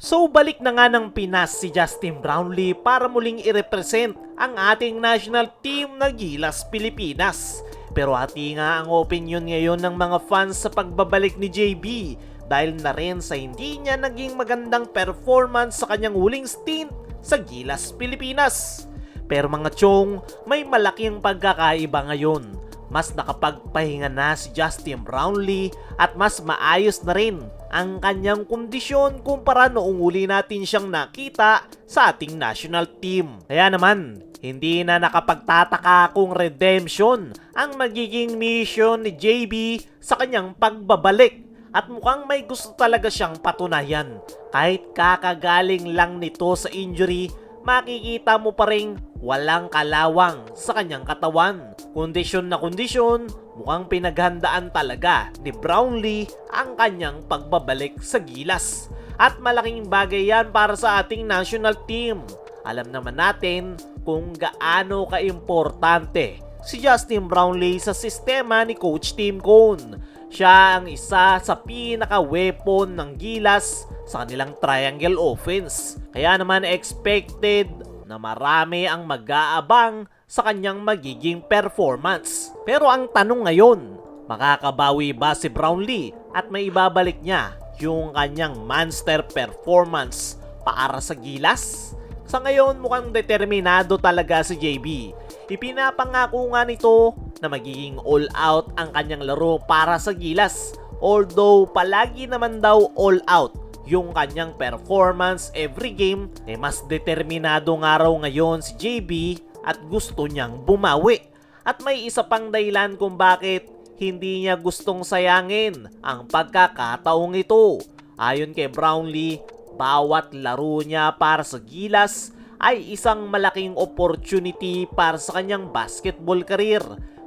So balik na nga ng Pinas si Justin Brownlee para muling i-represent ang ating national team na Gilas Pilipinas. Pero hati nga ang opinion ngayon ng mga fans sa pagbabalik ni JB dahil na rin sa hindi niya naging magandang performance sa kanyang huling stint sa Gilas Pilipinas. Pero mga chong, may malaking pagkakaiba ngayon. Mas nakapagpahinga na si Justin Brownlee at mas maayos na rin ang kanyang kondisyon kumpara noong uli natin siyang nakita sa ating national team. Kaya naman, hindi na nakapagtataka kung redemption ang magiging mission ni JB sa kanyang pagbabalik. At mukhang may gusto talaga siyang patunayan. Kahit kakagaling lang nito sa injury, makikita mo pa rin walang kalawang sa kanyang katawan. Kondisyon na kondisyon, mukhang pinaghandaan talaga ni Brownlee ang kanyang pagbabalik sa Gilas. At malaking bagay yan para sa ating national team. Alam naman natin kung gaano kaimportante si Justin Brownlee sa sistema ni Coach Tim Cone. Siya ang isa sa pinaka-weapon ng Gilas sa kanilang triangle offense. Kaya naman expected na marami ang mag-aabang sa kanyang magiging performance. Pero ang tanong ngayon, makakabawi ba si Brownlee at may ibabalik niya yung kanyang monster performance para sa Gilas? Sa ngayon mukhang determinado talaga si JB. Ipinapangako nga nito na magiging all-out ang kanyang laro para sa Gilas. Although palagi naman daw all-out yung kanyang performance every game, mas determinado nga raw ngayon si JB at gusto niyang bumawi. At may isa pang dahilan kung bakit hindi niya gustong sayangin ang pagkakataong ito. Ayon kay Brownlee, bawat laro niya para sa Gilas ay isang malaking opportunity para sa kanyang basketball career.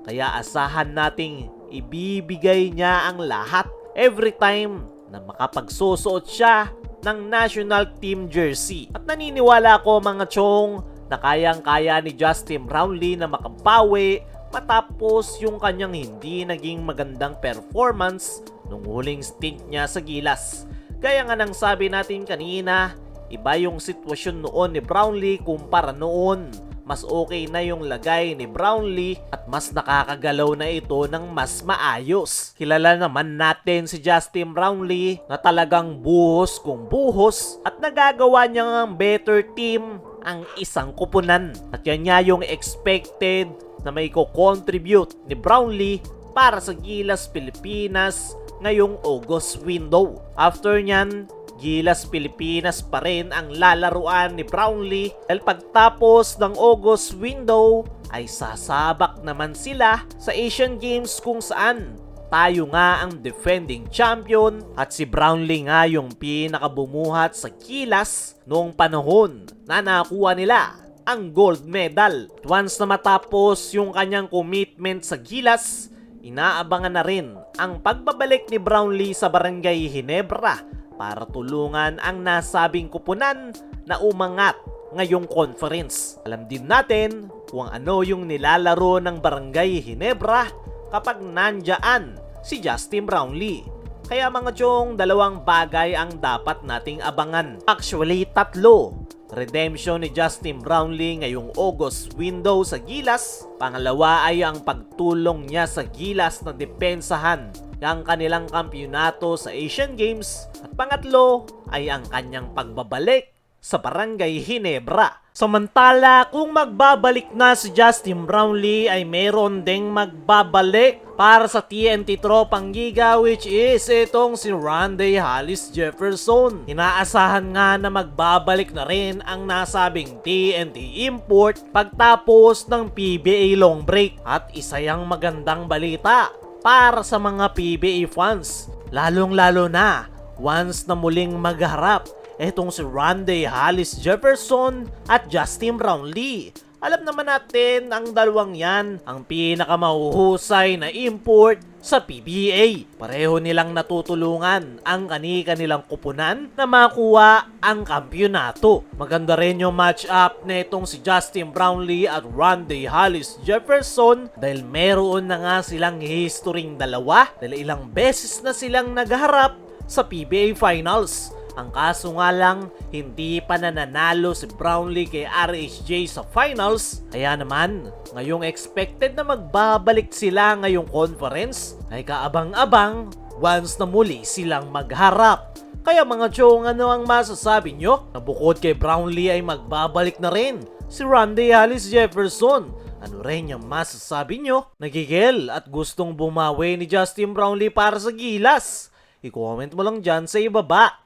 Kaya asahan nating ibibigay niya ang lahat every time na makapagsusuot siya ng national team jersey. At naniniwala ako mga chong na kayang-kaya ni Justin Brownlee na makabawi matapos yung kanyang hindi naging magandang performance nung huling stint niya sa Gilas. Gaya nga ng sabi natin kanina, iba yung sitwasyon noon ni Brownlee kumpara noon. Mas okay na yung lagay ni Brownlee at mas nakakagalaw na ito ng mas maayos. Kilala naman natin si Justin Brownlee na talagang buhos kung buhos at nagagawa niya ng better team ang isang kupunan. At yan nga yung expected na may ko-contribute ni Brownlee para sa Gilas Pilipinas ngayong August window. After nyan, Gilas Pilipinas pa rin ang lalaruan ni Brownlee dahil pagtapos ng August window ay sasabak naman sila sa Asian Games kung saan tayo nga ang defending champion at si Brownlee nga yung pinakabumuhat sa Gilas noong panahon na nakuha nila ang gold medal. Once na matapos yung kanyang commitment sa Gilas, inaabangan na rin ang pagbabalik ni Brownlee sa Barangay Ginebra para tulungan ang nasabing kupunan na umangat ngayong conference. Alam din natin kung ano yung nilalaro ng Barangay Ginebra kapag nandyan si Justin Brownlee. Kaya mga chong, dalawang bagay ang dapat nating abangan. Actually, tatlo. Redemption ni Justin Brownlee ngayong August window sa Gilas. Pangalawa ay ang pagtulong niya sa Gilas na depensahan ang kanilang kampyonato sa Asian Games. At pangatlo ay ang kanyang pagbabalik sa Barangay Ginebra. Samantala, kung magbabalik na si Justin Brownlee ay meron ding magbabalik para sa TNT Tropang Giga, which is itong si Randy Hollis Jefferson. Inaasahan nga na magbabalik na rin ang nasabing TNT import pagtapos ng PBA long break. At isa yang magandang balita para sa mga PBA fans, lalong-lalo na once na muling magharap etong si Randy Hollis Jefferson at Justin Brownlee. Alam naman natin ang dalawang yan ang pinakamahuhusay na import sa PBA. Pareho nilang natutulungan ang kani-kanilang kupunan na makuha ang kampyonato. Maganda rin yung match-up netong si Justin Brownlee at Randy Hollis Jefferson dahil meron na nga silang historyng dalawa dahil ilang beses na silang nagharap sa PBA Finals. Ang kaso nga lang, hindi pa nananalo si Brownlee kay RHJ sa finals. Kaya naman, ngayong expected na magbabalik sila ngayong conference, ay kaabang-abang once na muli silang magharap. Kaya mga chong, ano ang masasabi nyo? Na bukod kay Brownlee ay magbabalik na rin si Randy Alice Jefferson. Ano rin yung masasabi nyo? Nagigil at gustong bumawi ni Justin Brownlee para sa Gilas? I-comment mo lang dyan sa ibaba.